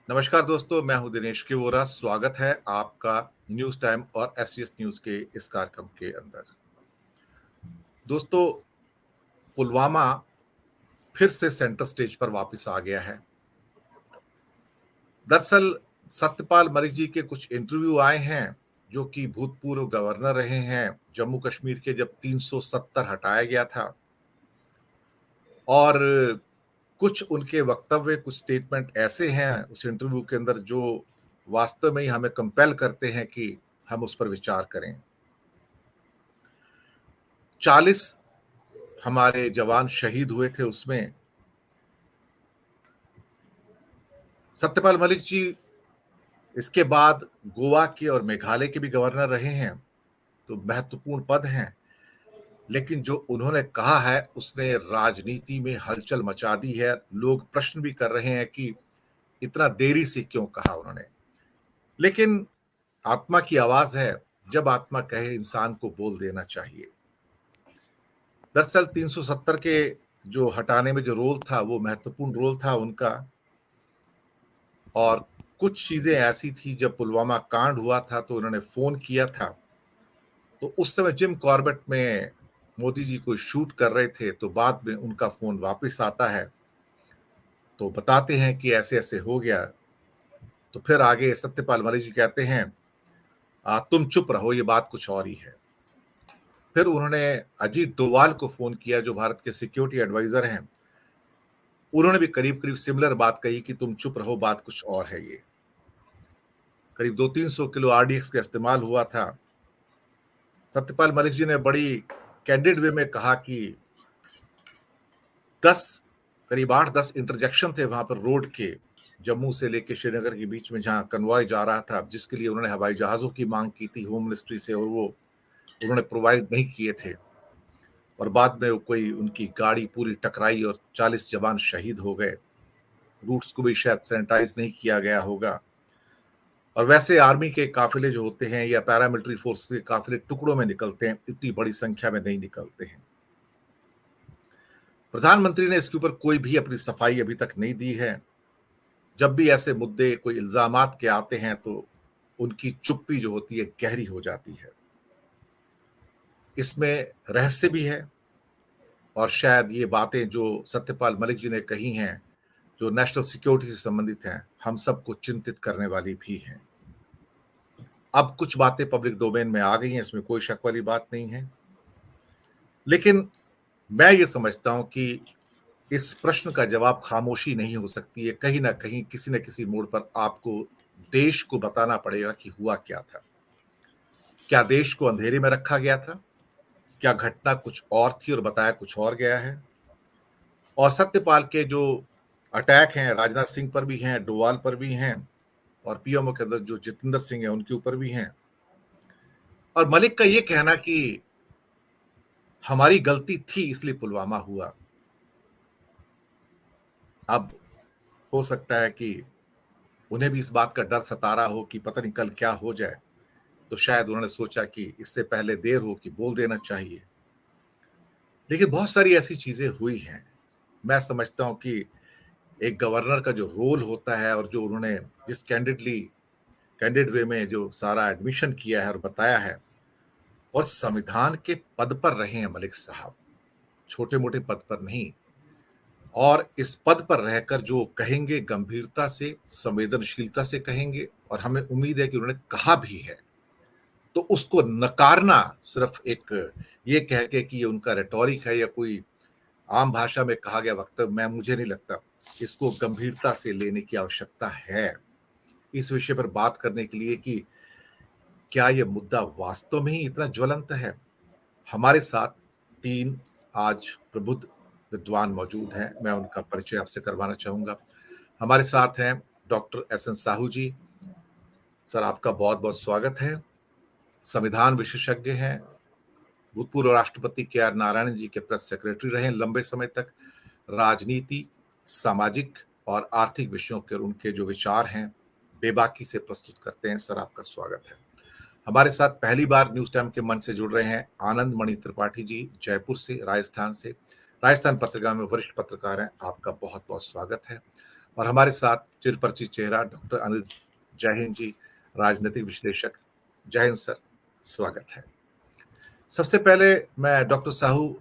नमस्कार दोस्तों, मैं हूं दिनेश के वोरा। स्वागत है आपका न्यूज टाइम और एसटीएस न्यूज के इस कार्यक्रम के अंदर। दोस्तों, पुलवामा फिर से सेंटर स्टेज पर वापस आ गया है। दरअसल सत्यपाल मलिक जी के कुछ इंटरव्यू आए हैं, जो कि भूतपूर्व गवर्नर रहे हैं जम्मू कश्मीर के, जब 370 हटाया गया था। और कुछ उनके वक्तव्य, कुछ स्टेटमेंट ऐसे हैं उस इंटरव्यू के अंदर जो वास्तव में ही हमें कंपेल करते हैं कि हम उस पर विचार करें। 40 हमारे जवान शहीद हुए थे उसमें। सत्यपाल मलिक जी इसके बाद गोवा के और मेघालय के भी गवर्नर रहे हैं, तो महत्वपूर्ण पद हैं। लेकिन जो उन्होंने कहा है उसने राजनीति में हलचल मचा दी है। लोग प्रश्न भी कर रहे हैं कि इतना देरी से क्यों कहा उन्होंने। लेकिन आत्मा की आवाज है, जब आत्मा कहे इंसान को बोल देना चाहिए। दरअसल 370 के जो हटाने में जो रोल था, वो महत्वपूर्ण रोल था उनका। और कुछ चीजें ऐसी थी, जब पुलवामा कांड हुआ था तो उन्होंने फोन किया था। तो उस समय जिम कॉर्बेट में मोदी जी को शूट कर रहे थे, तो बाद में उनका फोन वापस आता है, तो बताते हैं कि ऐसे ऐसे हो गया। तो फिर आगे सत्यपाल मलिक जी कहते हैं, तुम चुप रहो, ये बात कुछ और ही है। फिर उन्होंने अजीत डोवाल को फोन किया, जो भारत के सिक्योरिटी एडवाइजर हैं। उन्होंने भी करीब करीब सिमिलर बात कही कि तुम चुप रहो, बात कुछ और है। ये करीब 200-300 किलो आरडीएक्स का इस्तेमाल हुआ था। सत्यपाल मलिक जी ने बड़ी कैंडिड वे में कहा कि 10 करीब 8-10 इंटरजेक्शन थे वहां पर रोड के, जम्मू से लेकर श्रीनगर के बीच में, जहां कन्वॉय जा रहा था, जिसके लिए उन्होंने हवाई जहाजों की मांग की थी होम मिनिस्ट्री से, और वो उन्होंने प्रोवाइड नहीं किए थे। और बाद में कोई उनकी गाड़ी पूरी टकराई और 40 जवान शहीद हो गए। रूट्स को भी शायद सैनिटाइज नहीं किया गया होगा। और वैसे आर्मी के काफिले जो होते हैं या पैरामिलिट्री फोर्स के काफिले टुकड़ों में निकलते हैं, इतनी बड़ी संख्या में नहीं निकलते हैं। प्रधानमंत्री ने इसके ऊपर कोई भी अपनी सफाई अभी तक नहीं दी है। जब भी ऐसे मुद्दे, कोई इल्जामात के आते हैं, तो उनकी चुप्पी जो होती है गहरी हो जाती है। इसमें रहस्य भी है। और शायद ये बातें जो सत्यपाल मलिक जी ने कही हैं, जो नेशनल सिक्योरिटी से संबंधित हैं, हम सबको चिंतित करने वाली भी हैं। अब कुछ बातें पब्लिक डोमेन में आ गई हैं, इसमें कोई शक वाली बात नहीं है। लेकिन मैं ये समझता हूं कि इस प्रश्न का जवाब खामोशी नहीं हो सकती है। कहीं ना कहीं, किसी न किसी मोड़ पर आपको देश को बताना पड़ेगा कि हुआ क्या था। क्या देश को अंधेरे में रखा गया था? क्या घटना कुछ और थी और बताया कुछ और गया है? और सत्यपाल के जो अटैक हैं, राजनाथ सिंह पर भी हैं, डोवाल पर भी हैं, और पीएमओ के अंदर जो जितेंद्र सिंह है उनके ऊपर भी हैं। और मलिक का ये कहना कि हमारी गलती थी इसलिए पुलवामा हुआ। अब हो सकता है कि उन्हें भी इस बात का डर सता रहा हो कि पता नहीं कल क्या हो जाए। तो शायद उन्होंने सोचा कि इससे पहले देर हो कि बोल देना चाहिए। लेकिन बहुत सारी ऐसी चीजें हुई हैं। मैं समझता हूं कि एक गवर्नर का जो रोल होता है, और जो उन्होंने जिस कैंडिड वे में जो सारा एडमिशन किया है और बताया है, और संविधान के पद पर रहे हैं मलिक साहब, छोटे मोटे पद पर नहीं। और इस पद पर रहकर जो कहेंगे, गंभीरता से, संवेदनशीलता से कहेंगे, और हमें उम्मीद है कि उन्होंने कहा भी है। तो उसको नकारना सिर्फ एक ये कह के कि ये उनका रेटोरिक है या कोई आम भाषा में कहा गया वक्तव्य, मैं मुझे नहीं लगता। इसको गंभीरता से लेने की आवश्यकता है, इस विषय पर बात करने के लिए कि क्या यह मुद्दा वास्तव में ही इतना ज्वलंत है। हमारे साथ 3 आज प्रबुद्ध विद्वान मौजूद हैं। मैं उनका परिचय आपसे करवाना चाहूंगा। हमारे साथ हैं डॉक्टर एस एन साहू जी। सर, आपका बहुत बहुत स्वागत है। संविधान विशेषज्ञ हैं, भूतपूर्व राष्ट्रपति के आर नारायण जी के प्रेस सेक्रेटरी रहे लंबे समय तक। राजनीति, सामाजिक और आर्थिक विषयों के उनके जो विचार हैं, बेबाकी से प्रस्तुत करते हैं। सर, आपका स्वागत है। हमारे साथ पहली बार न्यूज टाइम के मंच से जुड़ रहे हैं आनंद मणि त्रिपाठी जी, जयपुर से, राजस्थान से। राजस्थान पत्रिका में वरिष्ठ पत्रकार हैं। आपका बहुत बहुत स्वागत है। और हमारे साथ चिरपरिचित चेहरा डॉक्टर अनिल जैन जी, राजनीतिक विश्लेषक। जय हिंद सर, स्वागत है। सबसे पहले मैं डॉक्टर साहू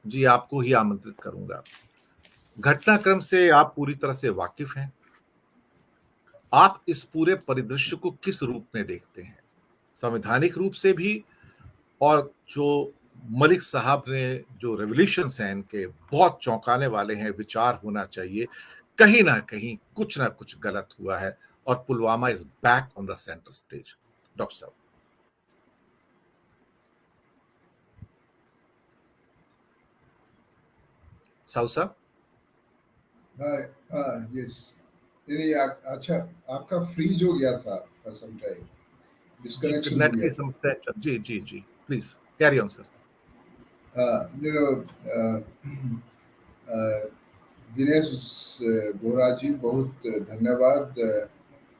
जी आपको ही आमंत्रित करूंगा। घटनाक्रम से आप पूरी तरह से वाकिफ हैं। आप इस पूरे परिदृश्य को किस रूप में देखते हैं, संवैधानिक रूप से भी, और जो मलिक साहब ने जो रेवोल्यूशंस हैं इनके बहुत चौंकाने वाले हैं, विचार होना चाहिए, कहीं ना कहीं कुछ ना कुछ गलत हुआ है और Pulwama is back on the centre stage. Doctor साहब। साहू साहब। हाँ हाँ यस। नहीं अच्छा, आपका फ्रीज हो गया था फॉर सम टाइम, जी, डिस्कनेक्शन हो नेट की गया था। समस्या जी जी जी, please carry on sir. You know Dinesh Bora ji, बहुत धन्यवाद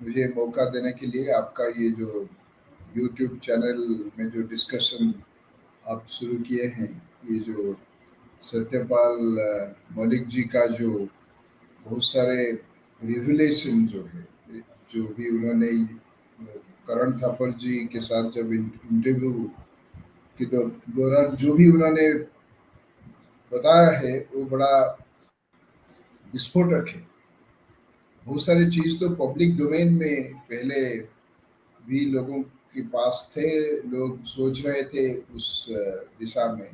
मुझे मौका देने के लिए। आपका ये जो यूट्यूब चैनल में जो डिस्कशन आप शुरू किए हैं, ये जो सत्यपाल मलिक जी का जो बहुत सारे रिविलेशन जो है, जो भी उन्होंने करण थापर जी के साथ जब इंटरव्यू के दौरान जो भी उन्होंने बताया है, वो बड़ा विस्फोटक है। बहुत सारी चीज तो पब्लिक डोमेन में पहले भी लोगों के पास थे, लोग सोच रहे थे उस दिशा में।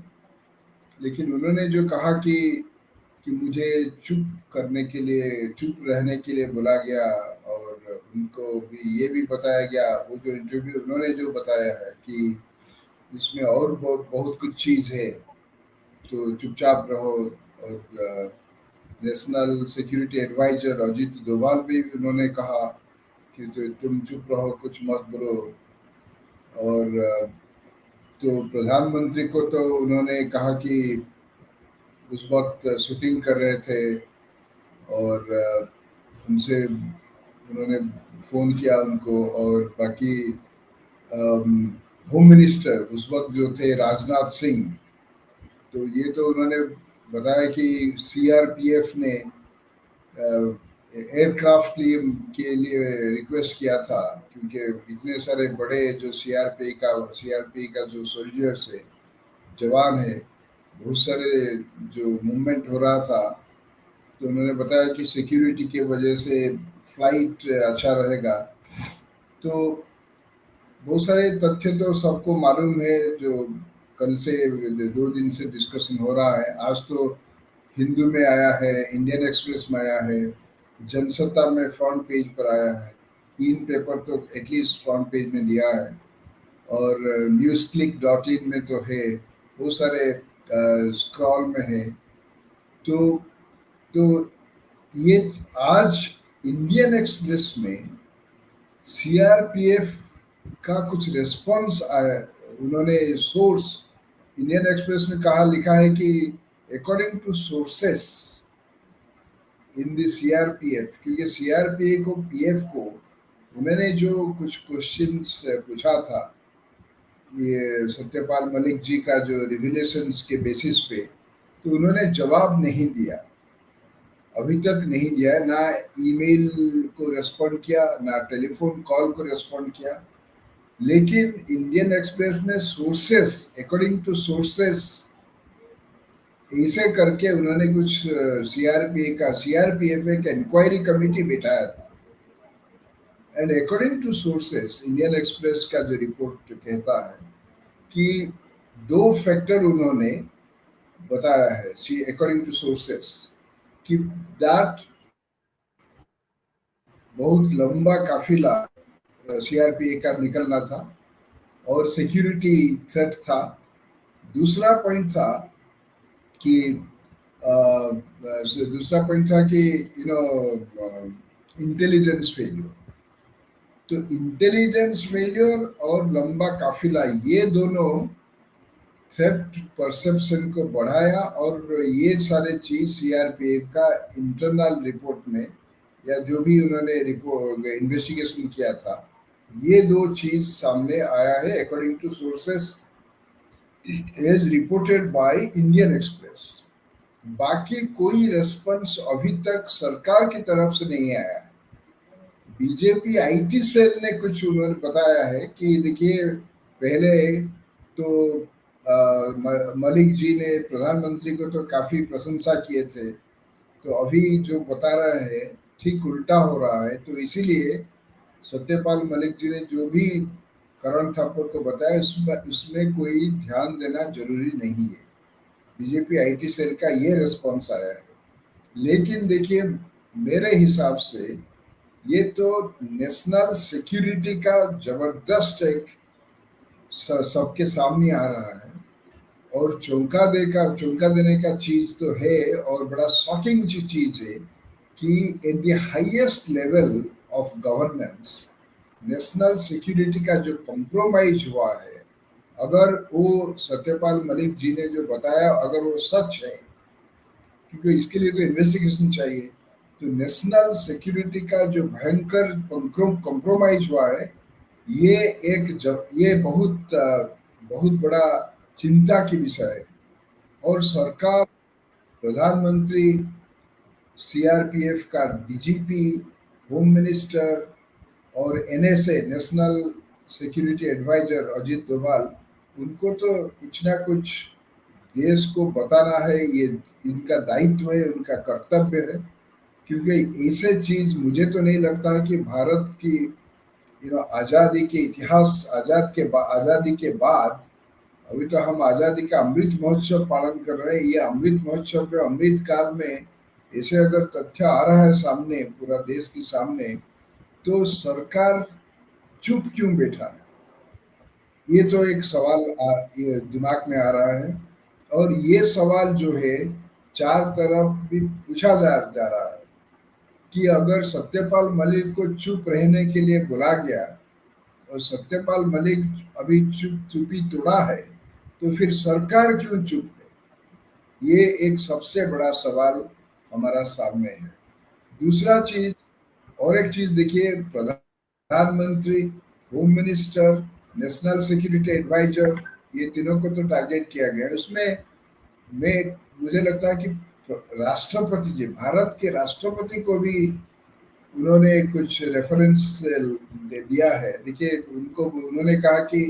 लेकिन उन्होंने जो कहा कि मुझे चुप करने के लिए, चुप रहने के लिए बोला गया, और उनको भी ये भी बताया गया, वो जो इंटरव्यू उन्होंने जो बताया है कि इसमें और बहुत बहुत कुछ चीज़ है, तो चुपचाप रहो। और national security adviser Ajit Doval भी उन्होंने कहा कि तुम चुप रहो, कुछ मत बोलो। और तो प्रधानमंत्री को तो उन्होंने कहा कि उस वक्त शूटिंग कर रहे थे, और उनसे उन्होंने फ़ोन किया उनको, और बाकी होम मिनिस्टर उस वक्त जो थे राजनाथ सिंह, तो ये तो उन्होंने बताया कि सीआरपीएफ ने एयरक्राफ्ट के लिए रिक्वेस्ट किया था, क्योंकि इतने सारे बड़े जो सीआरपी का जो सोल्जर्स है, जवान है, बहुत सारे जो मूवमेंट हो रहा था, तो उन्होंने बताया कि सिक्योरिटी के वजह से फ्लाइट अच्छा रहेगा। तो बहुत सारे तथ्य तो सबको मालूम है, जो कल से 2 दिन से डिस्कशन हो रहा है। आज तो हिंदू में आया है, इंडियन एक्सप्रेस में आया है, जनसत्ता में फ्रंट पेज पर आया है, 3 पेपर तो एटलीस्ट फ्रंट पेज में दिया है, और newsclick.in में तो है, बहुत सारे स्क्रॉल में है। तो तो ये आज इंडियन एक्सप्रेस में सीआरपीएफ का कुछ रिस्पॉन्स आया। उन्होंने सोर्स इंडियन एक्सप्रेस में कहा, लिखा है कि according to sources in the CRPF, क्योंकि सीआरपीएफ को, पीएफ को उन्होंने जो कुछ क्वेश्चंस पूछा था ये सत्यपाल मलिक जी का जो रिविलेशंस के बेसिस पे, तो उन्होंने जवाब नहीं दिया, अभी तक नहीं दिया, ना ईमेल को रेस्पॉन्ड किया, ना टेलीफोन कॉल को रेस्पॉन्ड किया। लेकिन इंडियन एक्सप्रेस ने सोर्सेस, अकॉर्डिंग टू सोर्सेस, ऐसे करके उन्होंने कुछ सीआरपीएफ एक इंक्वायरी कमेटी बिठाया था। And according to sources, Indian express का जो रिपोर्ट कहता है कि 2 फैक्टर उन्होंने बताया है, अकॉर्डिंग टू सोर्सेस, कि दैट बहुत लंबा काफिला सीआरपीएफ का निकलना था और सिक्योरिटी थ्रेट था। दूसरा पॉइंट था कि यू नो इंटेलिजेंस फेलियर। तो इंटेलिजेंस फेलियर और लंबा काफिला, ये दोनों थ्रेट परसेप्शन को बढ़ाया, और ये सारे चीज सीआरपीएफ का इंटरनल रिपोर्ट में, या जो भी उन्होंने रिपोर्ट इन्वेस्टिगेशन किया था, ये 2 चीज सामने आया है according to sources as reported by Indian Express. बाकी कोई रेस्पॉन्स अभी तक सरकार की तरफ से नहीं आया। बीजेपी आईटी सेल ने कुछ उन्होंने बताया है कि देखिए, पहले तो मलिक जी ने प्रधानमंत्री को तो काफी प्रशंसा किए थे, तो अभी जो बता रहे हैं ठीक उल्टा हो रहा है। तो इसीलिए सत्यपाल मलिक जी ने जो भी करण थापर को बताया उसमें कोई ध्यान देना जरूरी नहीं है। बीजेपी आईटी सेल का ये रिस्पॉन्स आया है। लेकिन देखिए, मेरे हिसाब से ये तो नेशनल सिक्योरिटी का जबरदस्त एक सबके सामने आ रहा है, और चौंका देने का चीज तो है, और बड़ा शॉकिंग चीज है कि in the highest level of governance national security का जो कॉम्प्रोमाइज हुआ है, अगर वो सत्यपाल मलिक जी ने जो बताया अगर वो सच है, क्योंकि इसके लिए तो इन्वेस्टिगेशन चाहिए, तो नेशनल सिक्योरिटी का जो भयंकर कॉम्प्रोमाइज हुआ है, ये ये बहुत बड़ा चिंता की विषय है। और सरकार, प्रधानमंत्री, सीआरपीएफ का डीजीपी, होम मिनिस्टर और NSA national security adviser Ajit Doval, उनको तो कुछ ना कुछ देश को बताना है, ये इनका दायित्व है, उनका कर्तव्य है। क्योंकि ऐसे चीज मुझे तो नहीं लगता कि भारत की आजादी के इतिहास, आजादी के बाद, अभी तो हम आजादी का अमृत महोत्सव पालन कर रहे हैं, ये अमृत महोत्सव में अमृत काल में ऐसे अगर तथ्य आ रहा है सामने, पूरा देश के सामने, तो सरकार चुप क्यों बैठा है? ये तो एक सवाल ये दिमाग में आ रहा है। और ये सवाल जो है चार तरफ भी पूछा जा रहा है कि अगर सत्यपाल मलिक को चुप रहने के लिए बुला गया और सत्यपाल मलिक अभी चुप्पी तोड़ा है, तो फिर सरकार क्यों चुप है? ये एक सबसे बड़ा सवाल हमारा सामने है। दूसरा चीज, और एक चीज देखिए, प्रधानमंत्री, home minister, national security adviser, ये तीनों को तो टारगेट किया गया है। उसमें मुझे लगता है कि राष्ट्रपति जी, भारत के राष्ट्रपति को भी उन्होंने कुछ रेफरेंस दे दिया है। देखिए, उन्होंने कहा कि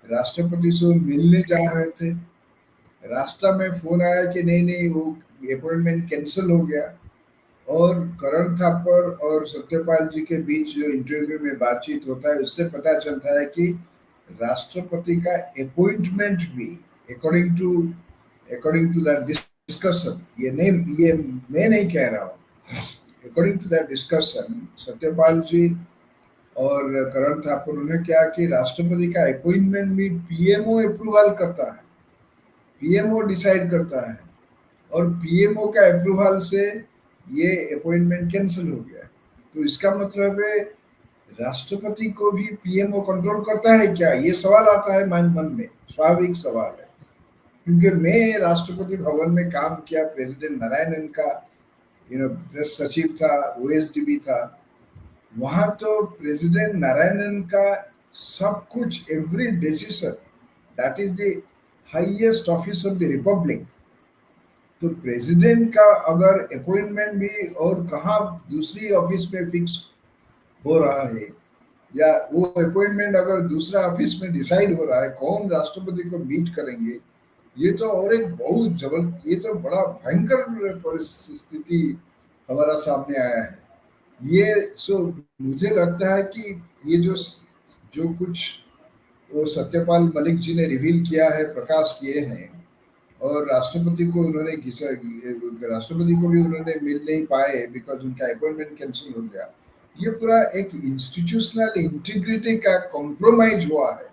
राष्ट्रपति से मिलने जा रहे थे, रास्ता में फोन आया कि नहीं वो अपॉइंटमेंट कैंसिल हो गया। और करण थापर और सत्यपाल जी के बीच जो इंटरव्यू में बातचीत होता है, उससे पता चलता है कि राष्ट्रपति का अपॉइंटमेंट भी अकॉर्डिंग टू दैट डिस्कशन, ये मैं नहीं कह रहा हूँ, according to that discussion, Satyapal ji और करण थापर ने क्या कि राष्ट्रपति का अपॉइंटमेंट भी पीएमओ अप्रूवल करता है, पीएमओ डिसाइड करता है, और पीएमओ का अप्रूवल से ये अपॉइंटमेंट कैंसिल हो गया। तो इसका मतलब है राष्ट्रपति को भी पीएमओ कंट्रोल करता है क्या? ये सवाल आता है मन में, स्वाभाविक सवाल है। क्योंकि मैं राष्ट्रपति भवन में काम किया, प्रेसिडेंट नारायणन का प्रेस सचिव था, ओएसडीबी था, वहां तो प्रेसिडेंट नारायणन का सब कुछ, every decision, that is the highest office of the Republic. तो प्रेसिडेंट का अगर अपॉइंटमेंट भी और कहाँ दूसरी ऑफिस में फिक्स हो रहा है, या वो अपॉइंटमेंट अगर दूसरा ऑफिस में डिसाइड हो रहा है, कौन राष्ट्रपति को मीट करेंगे, ये तो और एक बहुत ये तो बड़ा भयंकर परिस्थिति हमारा सामने आया है। मुझे लगता है कि ये जो कुछ वो सत्यपाल मलिक जी ने रिवील किया है, प्रकाश किए हैं, और राष्ट्रपति को भी उन्होंने मिल नहीं पाए बिकॉज उनका अपॉइंटमेंट कैंसिल हो गया, ये पूरा एक इंस्टीट्यूशनल इंटीग्रिटी का कॉम्प्रोमाइज हुआ है।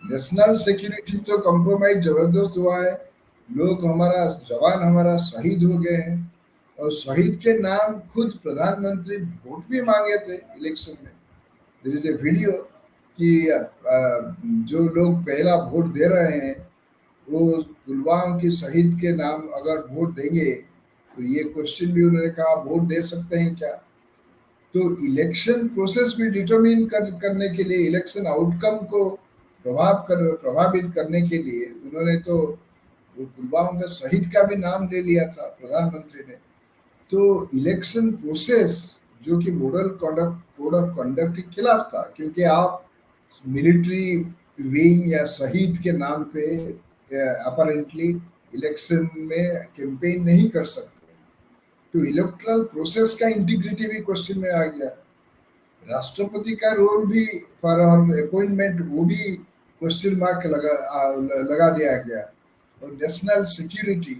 नेशनल सिक्योरिटी तो कॉम्प्रोमाइज जबरदस्त हुआ है। जवान हमारा शहीद हो गए हैं, और शहीद के नाम खुद प्रधानमंत्री वोट भी मांगे थे इलेक्शन में। देयर इज ए वीडियो कि जो लोग पहला वोट दे रहे हैं वो पुलवामा के शहीद के नाम अगर वोट देंगे, तो ये क्वेश्चन भी उन्होंने कहा वोट दे सकते हैं क्या? तो इलेक्शन प्रोसेस भी डिटरमिन करने के लिए, इलेक्शन आउटकम को प्रभावित करने के लिए उन्होंने तो वो पुलवामा का शहीद का भी नाम ले लिया था प्रधानमंत्री ने। तो इलेक्शन प्रोसेस जो कि मॉडल कोड ऑफ कंडक्ट के खिलाफ था, क्योंकि आप मिलिट्री विंग या शहीद के नाम पे अपरेंटली इलेक्शन में कैंपेन नहीं कर सकते। तो इलेक्टोरल प्रोसेस का इंटीग्रिटी भी क्वेश्चन में आ गया। राष्ट्रपति का रोल भी फॉर अपॉइंटमेंट वो भी क्वेश्चन मार्क लगा दिया गया। और नेशनल सिक्योरिटी,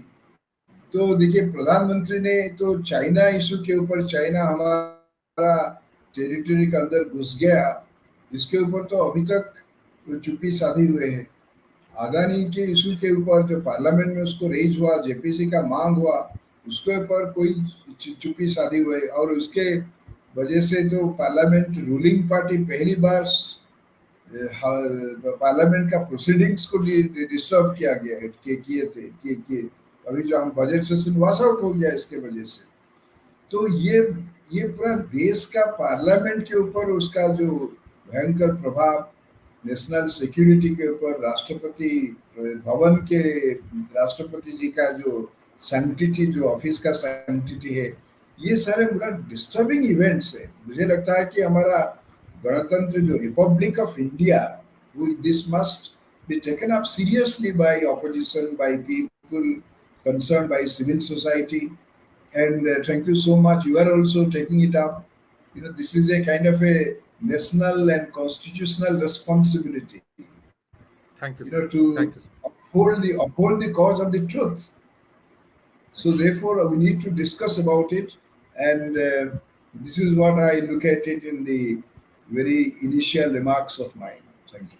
तो देखिए प्रधानमंत्री ने तो चाइना इशू के ऊपर, चाइना हमारा टेरिटरी के अंदर घुस गया, इसके ऊपर तो अभी तक तो चुप्पी साधी हुए हैं। अदानी के इशू के ऊपर जो पार्लियामेंट में उसको रेज हुआ, जेपीसी का मांग हुआ, उसके ऊपर कोई चुप्पी साधी हुई। और उसके वजह से तो पार्लियामेंट रूलिंग पार्टी पहली बार पार्लियामेंट का प्रोसीडिंग्स को डिस्टर्ब किया गया है, किए अभी जो हम बजट सेशन वॉश आउट हो गया इसके वजह से। तो ये पूरा देश का पार्लियामेंट के ऊपर उसका जो भयंकर प्रभाव, नेशनल सिक्योरिटी के ऊपर, राष्ट्रपति भवन के राष्ट्रपति जी का जो सैंक्टिटी, जो ऑफिस का सैंक्टिटी है, ये सारे बड़ा डिस्टर्बिंग इवेंट्स है। मुझे लगता है कि हमारा गणतंत्र जो republic of India, this must be taken up seriously by opposition, by people concerned, by civil society. And thank you so much, you are also taking it up. You know, this is a kind of a national and constitutional responsibility, Thank you, you sir. know, to Thank you, sir. uphold the cause of the truth. So therefore we need to discuss about it, and this is what I look at it in the very initial remarks of mine. Thank you.